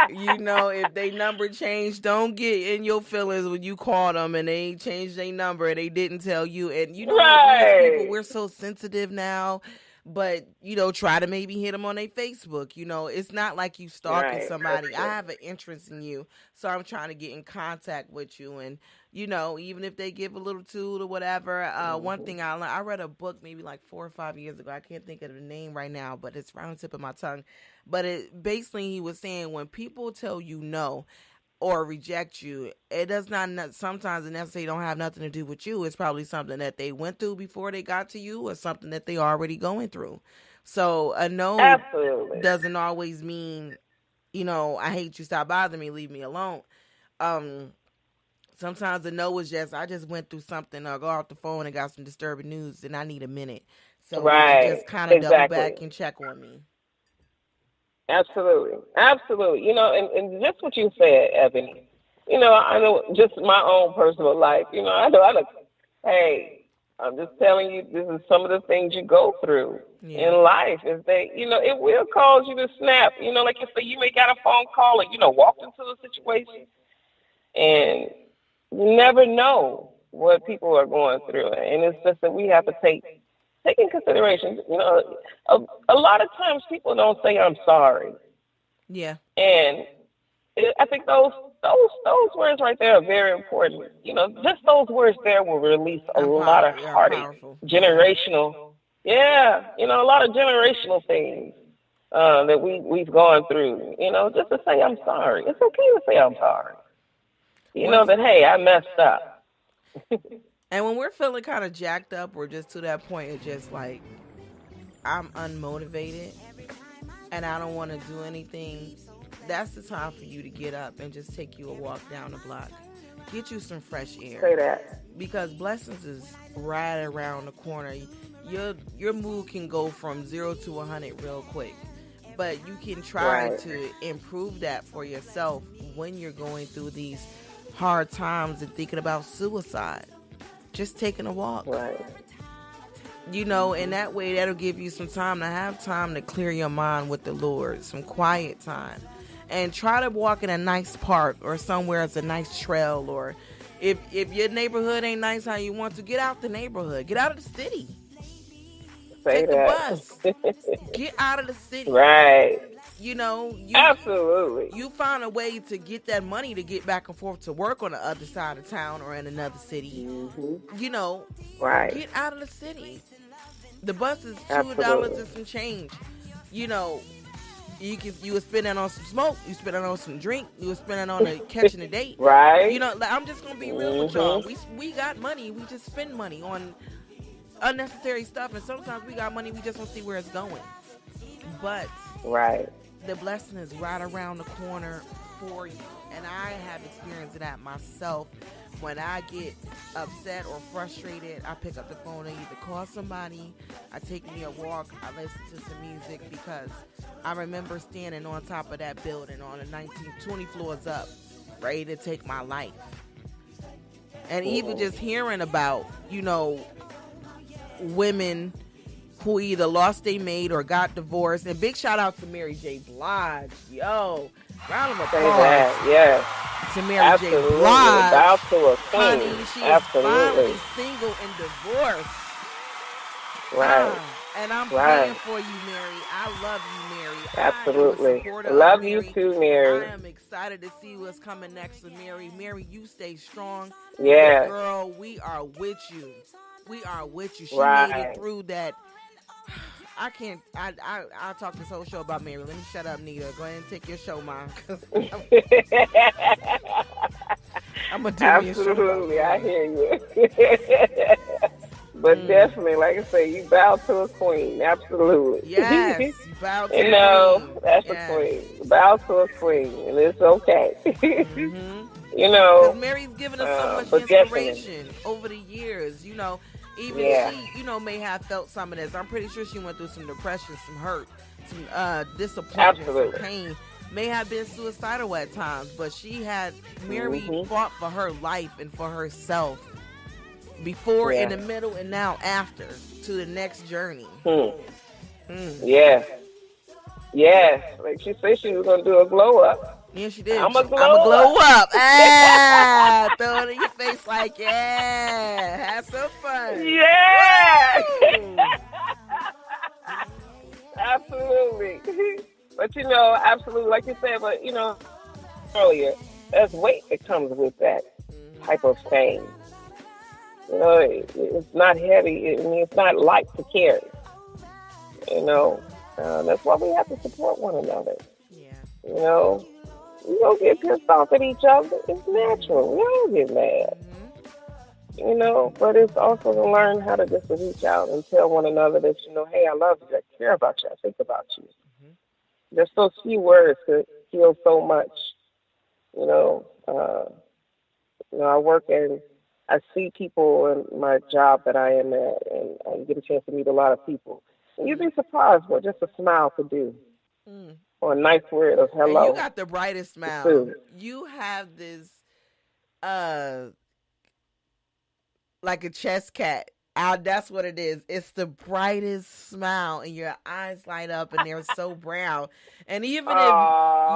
If they number changed, don't get in your feelings when you call them and they changed their number and they didn't tell you. And, Right. people, we're so sensitive now. But, try to maybe hit them on their Facebook. It's not like you stalking somebody. I have an interest in you, so I'm trying to get in contact with you. And, even if they give a little tool or whatever. One thing I learned, I read a book maybe like 4 or 5 years ago. I can't think of the name right now, but it's right on the tip of my tongue. But he was saying when people tell you no or reject you, it does not sometimes it necessarily don't have nothing to do with you. It's probably something that they went through before they got to you or something that they already going through. So a no Absolutely. doesn't always mean, I hate you, stop bothering me, leave me alone. Sometimes a no is just, I just went through something, or go off the phone and got some disturbing news and I need a minute. So Right. you just kind of double Exactly. back and check on me. Absolutely. And just what you said, Ebony, I know just my own personal life, I know, hey, I'm just telling you, this is some of the things you go through in life is that, it will cause you to snap, like you say, you may get a phone call or, walk into a situation and you never know what people are going through. And it's just that we have to take in consideration, a lot of times people don't say, I'm sorry. Yeah. And I think those words right there are very important. Just those words there will release a lot of heartache, generational. Yeah, a lot of generational things that we've gone through. Just to say I'm sorry. It's okay to say I'm sorry. That, hey, I messed up. And when we're feeling kind of jacked up or just to that point, it's just like, I'm unmotivated and I don't want to do anything. That's the time for you to get up and just take you a walk down the block. Get you some fresh air. Say that. Because blessings is right around the corner. Your mood can go from 0 to 100 real quick. But you can try to improve that for yourself when you're going through these hard times and thinking about suicide. Just taking a walk. Right. And that way that'll give you some time to have time to clear your mind with the Lord, some quiet time. And try to walk in a nice park or somewhere it's a nice trail, or if your neighborhood ain't nice how you want to, get out the neighborhood. Get out of the city. Say Take that. the bus. Get out of the city. Right. You know, Absolutely. you find a way to get that money to get back and forth to work on the other side of town or in another city. You know, Right. get out of the city. The bus is $2 Absolutely. and some change. You know, you would spend that on some smoke. You spend that on some drink. You would spend that on catching a date. Right. You know, like, I'm just gonna be real with y'all. We got money. We just spend money on unnecessary stuff, and sometimes we got money. We just don't see where it's going. But Right. the blessing is right around the corner for you, and I have experienced that myself. When I get upset or frustrated, I pick up the phone and either call somebody, I take me a walk, I listen to some music, because I remember standing on top of that building on the 20 floors up, ready to take my life. And even just hearing about, you know, women who either lost their mate or got divorced. And big shout out to Mary J. Blige. Yo, round of Say applause that. Yes. to Mary Absolutely. J. Blige. About to a Honey, queen. she Absolutely. is finally single and divorced. Right. And I'm Right. praying for you, Mary. I love you, Mary. Absolutely. I am a supporter of Love you Mary. too, Mary. I am excited to see what's coming next with Mary. Mary, you stay strong. Yeah. Girl, we are with you. We are with you. She Right. made it through that. I can't. I'll talk this whole show about Mary. Let me shut up, Nita. Go ahead and take your show, Mom. I'm gonna do me a show. Absolutely. I hear you. But definitely, like I say, you bow to a queen. Absolutely. Yes, you bow to You the know, queen. that's Yes. a queen. Bow to a queen, and it's okay. Mhm. You know, Because Mary's given us so much but definitely. inspiration over the years. You know, even Yeah. she, you know, may have felt some of this. I'm pretty sure she went through some depression, some hurt, some disappointment, Absolutely. some pain. May have been suicidal at times, but Mary fought for her life and for herself before, in Yeah. the middle, and now after, to the next journey. Yeah. Yes. Like she said she was going to do a glow up. Yeah, she did. I'ma I'ma glow glow up. Ah, throw it in your face like, yeah, have some fun. Yeah. Woo. Absolutely. But, you know, absolutely, like you said, but, you know, earlier, there's weight that comes with that type of fame. You know, it's not heavy. I mean, it's not light to carry. You know, that's why we have to support one another. Yeah. You know, we don't get pissed off at each other. It's natural. We all get mad. You know, but it's also to learn how to just reach out and tell one another that, you know, hey, I love you. I care about you. I think about you. There's those few words that heal so much. You know, I work and I see people in my job that I am at, and I get a chance to meet a lot of people. And you'd be surprised what just a smile could do. Or a nice word of hello. And you got the brightest smile. Food. You have this, like a chest cat. That's what it is. It's the brightest smile, and your eyes light up, and they're so brown. And even if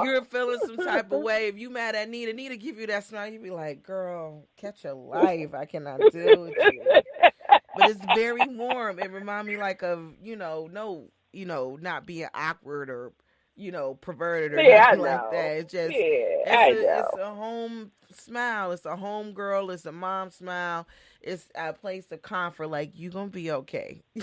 you're feeling some type of way, if you mad at Nita give you that smile, you be like, girl, catch your life. I cannot deal with you. But it's very warm. It reminds me like of, not being awkward or, perverted or nothing like that. It's just, it's a home smile. It's a home girl. It's a mom smile. It's a place of comfort. Like, you gonna be okay. Yeah,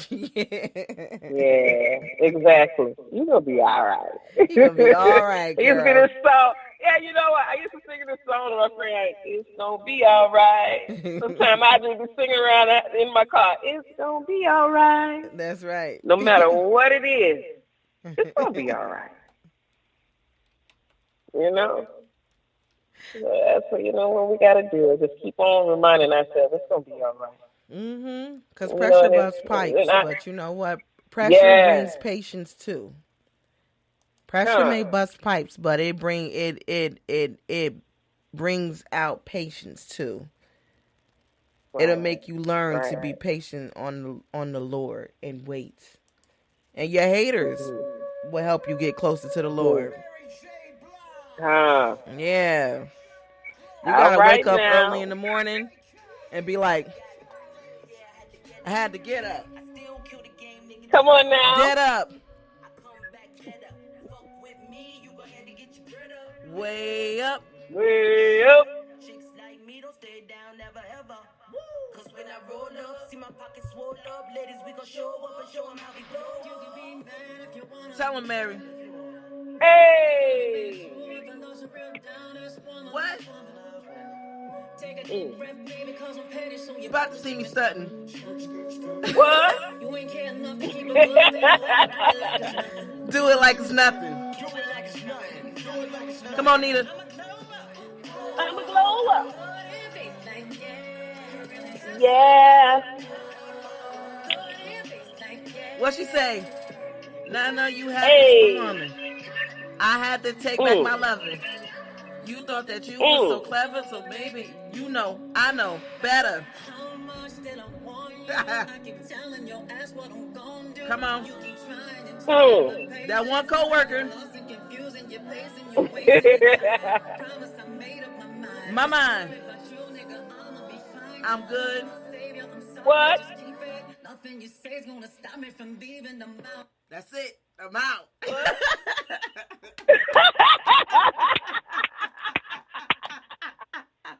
exactly. You gonna be all right. You gonna be all right, girl. It used to be this song. Yeah, you know what? I used to sing this song to my friend. It's gonna be all right. Sometimes I just be singing around in my car. It's gonna be all right. That's right. No matter what it is, it's gonna be all right. You know? That's what, what we got to do is just keep on reminding ourselves it's going to be all right. Because pressure busts pipes, but you know what? Pressure brings patience too. Pressure may bust pipes, but it brings out patience too. Right. It'll make you learn to be patient on the Lord and wait. And your haters will help you get closer to the Lord. Yeah. You gotta wake up early in the morning and be like, I had to get up. Come on now. Get up. Way up. Way up. Chicks like me don't stay down, never ever. Cause when I roll up, see my pockets swole up. Ladies, we gon' show up and show them how we blow. You can be mad if you wanna. Tell him, Mary. Hey. What? Take a deep breath, baby, cause I'm petty, so You about to see me stunting. What? you ain't care enough to keep it moving. Do it like it's nothing. Come on, Nita. I'm a glow up. Yeah. What she say? No, you had Hey. this woman. I had to take back my loving. You thought that you was so clever, so maybe you know, I know better. Come on. That one coworker. My mind. I'm good. What? That's it. I'm out.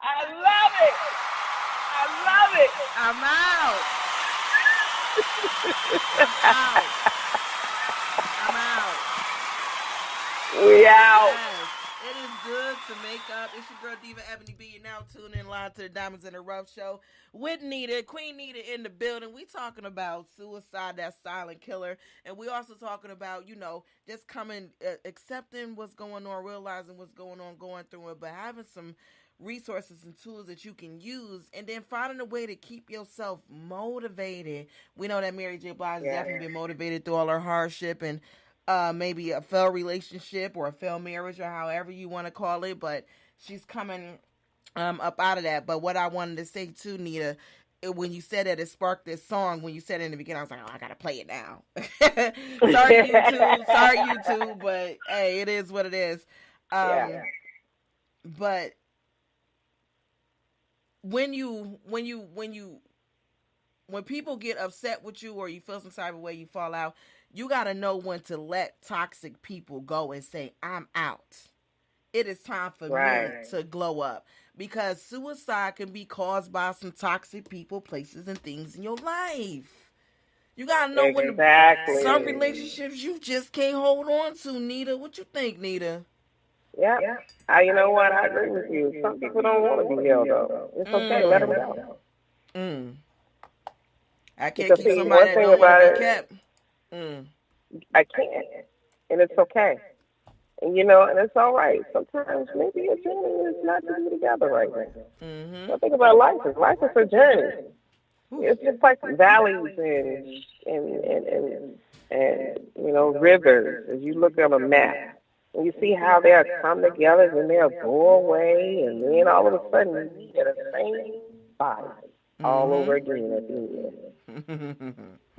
I love it. I love it. I'm out. I'm out. We out. Yes, it is good to make up. It's your girl Diva Ebony B. You're now tuning in live to the Diamonds in the Rough show with Nita, Queen Nita in the building. We talking about suicide, that silent killer, and we also talking about, you know, just coming, accepting what's going on, realizing what's going on, going through it, but having some resources and tools that you can use, and then finding a way to keep yourself motivated. We know that Mary J. Blige has definitely been motivated through all her hardship and maybe a failed relationship or a failed marriage or however you want to call it, but she's coming up out of that. But what I wanted to say too, Nita, when you said that it sparked this song, when you said it in the beginning, I was like, oh, I gotta play it now. Sorry YouTube, but hey, it is what it is. But when people get upset with you or you feel some type of way, you fall out, you got to know when to let toxic people go and say, I'm out. It is time for me to glow up. Because suicide can be caused by some toxic people, places, and things in your life. You got to know when some relationships you just can't hold on to, Nita. What you think, Nita? Yeah. You know what? I agree with you. Some people don't want to be held up. It's okay. Let them go. I can't keep somebody that don't want to be kept. I can't. And it's okay. And, you know, and it's all right. Sometimes maybe a journey is not to be together right now. So think about life. Life is a journey. It's just like valleys and you know, rivers. As you look on a map, and you see how they'll come together and they'll go away, and then all of a sudden you meet at the same spot all over again at the end.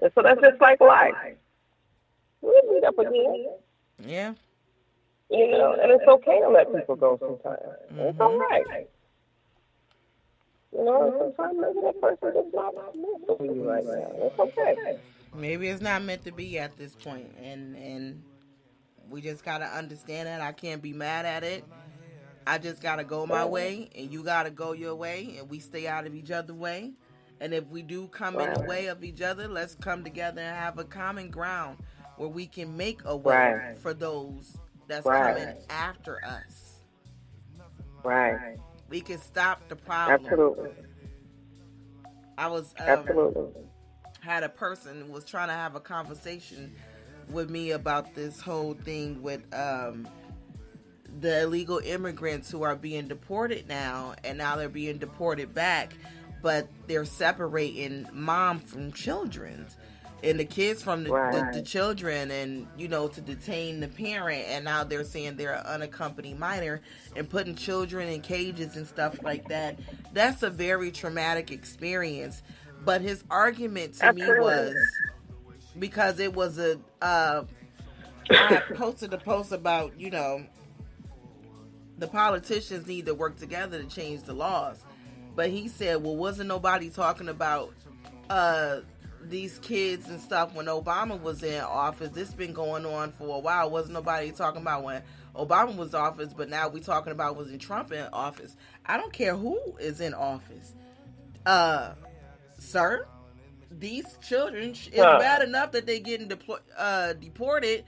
And so that's just like life. We'll meet up again. Yeah. You know, and it's okay to let people go sometimes. It's all right. You know, sometimes maybe that person is not meant for you right now. It's okay. Maybe it's not meant to be at this point, and we just gotta understand that. I can't be mad at it. I just gotta go my way, and you gotta go your way, and we stay out of each other's way. And if we do come in the way of each other, let's come together and have a common ground where we can make a way for those that's coming after us. Right. We can stop the problem. Absolutely. I was had a person was trying to have a conversation with me about this whole thing with the illegal immigrants who are being deported now, and now they're being deported back, but they're separating mom from children and the kids from the children, and you know, to detain the parent, and now they're saying they're an unaccompanied minor and putting children in cages and stuff like that. That's a very traumatic experience. But his argument to me was, because it was I posted a post about, you know, the politicians need to work together to change the laws. But he said, well, wasn't nobody talking about these kids and stuff when Obama was in office? This been going on for a while. Wasn't nobody talking about when Obama was in office, but now we talking about was in Trump in office. I don't care who is in office. Sir, these children, it's bad enough that they getting deported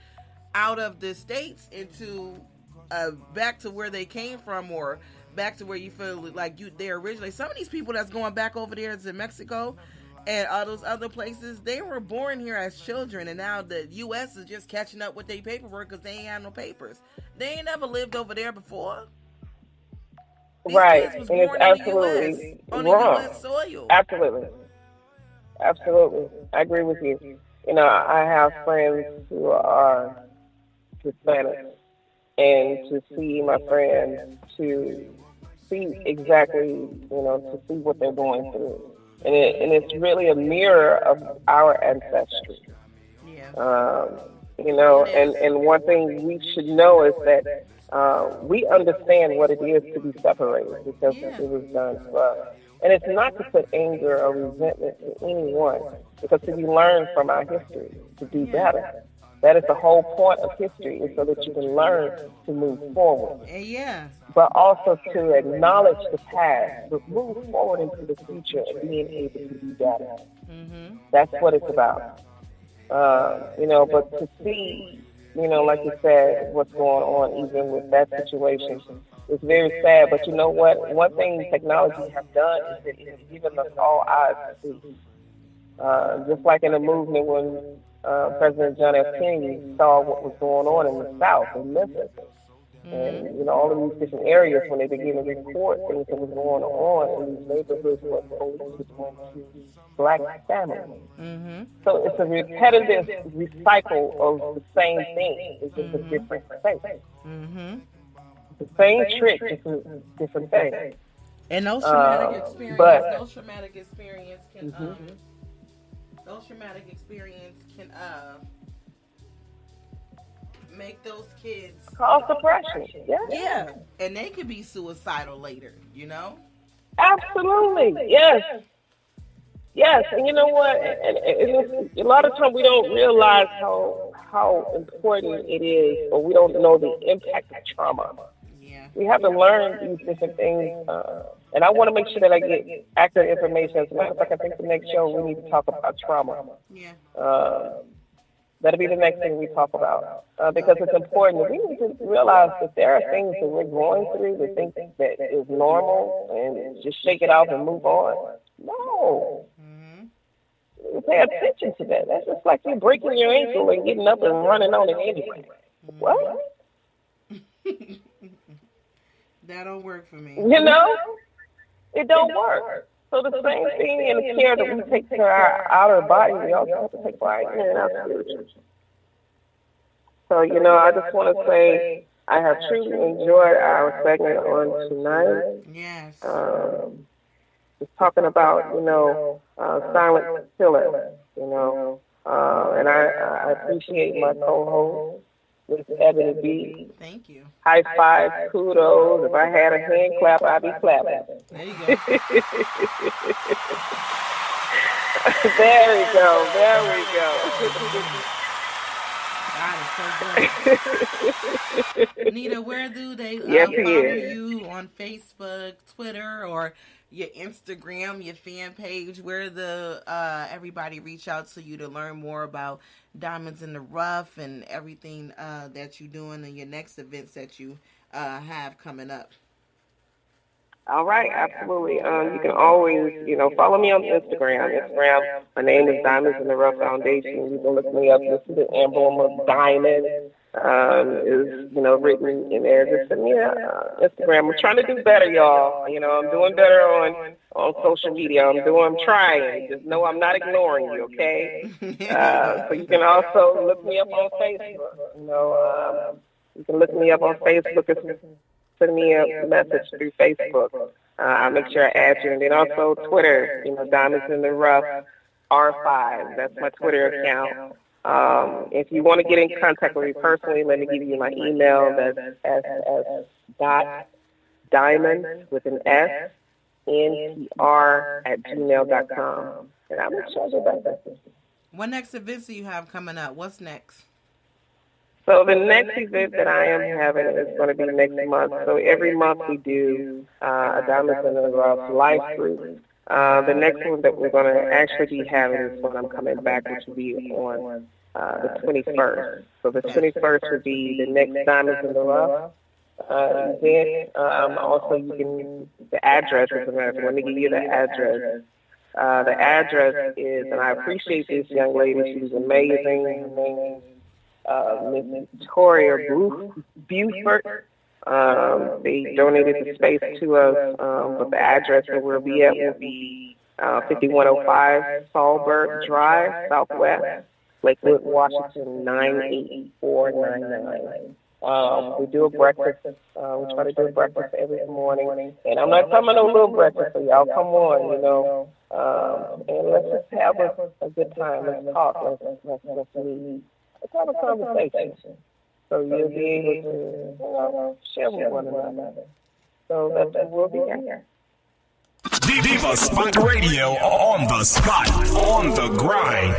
out of the states into back to where they came from, or back to where you feel like they're originally. Some of these people that's going back over there to Mexico and all those other places, they were born here as children, and now the U.S. is just catching up with their paperwork because they ain't have no papers. They ain't never lived over there before. These Right, kids was and it's born in the absolutely US, on the wrong. U.S. soil. Absolutely. I agree with you. You know, I have friends who are Hispanic, and to see my friends, to see exactly, to see what they're going through. And it's really a mirror of our ancestry. Yeah. And one thing we should know is that we understand what it is to be separated because it was done to us. And it's not to put anger or resentment to anyone, because we learn from our history to do better. That is the whole point of history, is so that you can learn to move forward. Yeah. But also to acknowledge the past, but move forward into the future and being able to do better. Mm-hmm. That's what it's about. But to see, like you said, what's going on even with that situation is very sad. But you know what? One thing technology has done is that it has given us all eyes to see. Just like in the movement when President John F. Kennedy saw what was going on in the South, in Memphis, and all of these different areas, when they began to report things that was going on in these neighborhoods where police was going to black families. Mm-hmm. So it's a repetitive recycle of the same thing. It's just a different face. Mm-hmm. The same trick, just a different thing. And those traumatic experience, those traumatic experience can make those kids cause depression. Yeah, and they could be suicidal later. Absolutely, yes. And you know what? And a lot of times we don't realize how important it is, or we don't know the impact of trauma. Yeah. We have to learn these different things. And I want to make sure that I get accurate information. As a matter of fact, I think the next show we need to talk about trauma. Yeah. That'll be the next thing we talk about. Because it's important. We need to realize that there are things that we're going through that think that is normal and just shake it off and move on. No. You pay attention to that. That's just like you breaking your ankle and getting up and running on it anyway. What? That don't work for me. It don't work. So the same thing in the care that we take to our outer body, we also have to take our inner and our spiritual. So, I just want to say I have truly enjoyed our segment on tonight. Yes. Just talking about, silent killer, and I appreciate my co-host, Miss Ebony B. Thank you. High five, kudos. If I had a hand clap, I'd be clapping. There you go. There we go. God is so good. Nita, where do they follow you on Facebook, Twitter, or your Instagram, your fan page? Where everybody reach out to you to learn more about Diamonds in the Rough and everything that you're doing and your next events that you have coming up? All right, absolutely. You can always, follow me on Instagram. My name is Diamonds in the Rough Foundation. You can look me up. This is the emblem of diamond. Is written in there. Just send me Instagram. I'm trying to do better, y'all. I'm doing better on social media. I'm trying. Just know I'm not ignoring you, okay? So you can also look me up on Facebook. You can look me up on Facebook. Send me a message through Facebook. I'll make sure I add you. And then also Twitter, Diamonds in the Rough R5. That's my Twitter account. If you want to get in contact with me personally, let me give you my email. That's ss.diamond with an S, NTR@gmail.com. And I'm excited about that. What next events do you have coming up? What's next? So the next event that I am having is going to be next month. So every month we do a Diamonds in the Rough life group. The next one that we're going to actually be having is when I'm coming back, which will be on the 21st. So the 21st will be the next Diamonds in the Rough event. Also, you can, the address is amazing. Let me give you the address. The address is, and I appreciate this young lady, she's amazing. Her name is Miss Victoria Buford. They donated the space to us, but the address that we'll be at will be 5105 Salisbury Drive, Southwest, Lakewood, Washington, 98499. We do a breakfast. We try to do a breakfast every morning. And I'm not talking about no little breakfast, so y'all come on, you know. And let's just have a good time. Let's talk. Let's meet. Let's have a conversation. So you'll be able to, you know, share with one another. So that's what we'll be here. Diva Spot Radio on the spot, on the grind.